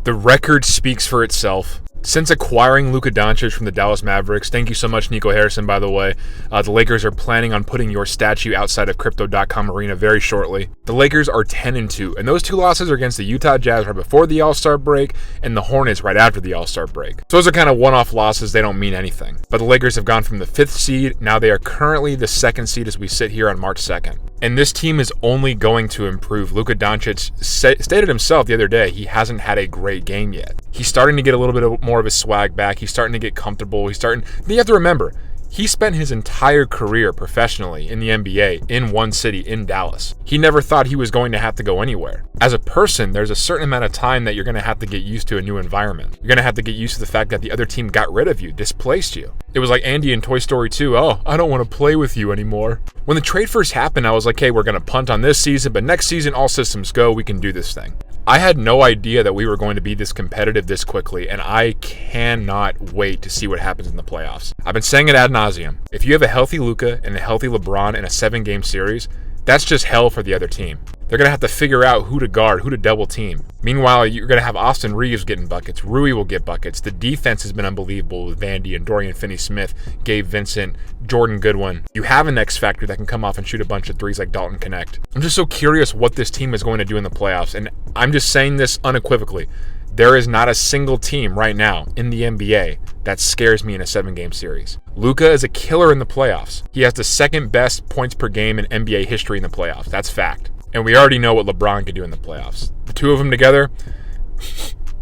The record speaks for itself. Since acquiring Luka Doncic from the Dallas Mavericks, thank you so much, Nico Harrison, by the way, the Lakers are planning on putting your statue outside of Crypto.com Arena very shortly. The Lakers are 10-2, and those two losses are against the Utah Jazz right before the All-Star break and the Hornets right after the All-Star break. So those are kind of one-off losses. They don't mean anything. But the Lakers have gone from the 5th seed. Now they are currently the 2nd seed as we sit here on March 2nd. And this team is only going to improve. Luka Doncic stated himself the other day he hasn't had a great game yet. He's starting to get a little bit more of his swag back. He's starting to get comfortable. You have to remember, he spent his entire career professionally in the NBA in one city, in Dallas. He never thought he was going to have to go anywhere. As a person, there's a certain amount of time that you're going to have to get used to a new environment. You're going to have to get used to the fact that the other team got rid of you, displaced you. It was like Andy in Toy Story 2. Oh, I don't want to play with you anymore. When the trade first happened, I was like, hey, we're going to punt on this season, but next season, all systems go. We can do this thing. I had no idea that we were going to be this competitive this quickly, and I cannot wait to see what happens in the playoffs. I've been saying it ad nauseum. If you have a healthy Luka and a healthy LeBron in a 7-game series, that's just hell for the other team. They're going to have to figure out who to guard, who to double team. Meanwhile, you're going to have Austin Reeves getting buckets. Rui will get buckets. The defense has been unbelievable with Vandy and Dorian Finney-Smith, Gabe Vincent, Jordan Goodwin. You have an X factor that can come off and shoot a bunch of threes like Dalton Connect. I'm just so curious what this team is going to do in the playoffs, and I'm just saying this unequivocally. There is not a single team right now in the NBA that scares me in a 7-game series. Luka is a killer in the playoffs. He has the 2nd best points per game in NBA history in the playoffs. That's fact. And we already know what LeBron can do in the playoffs. The two of them together,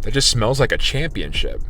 that just smells like a championship.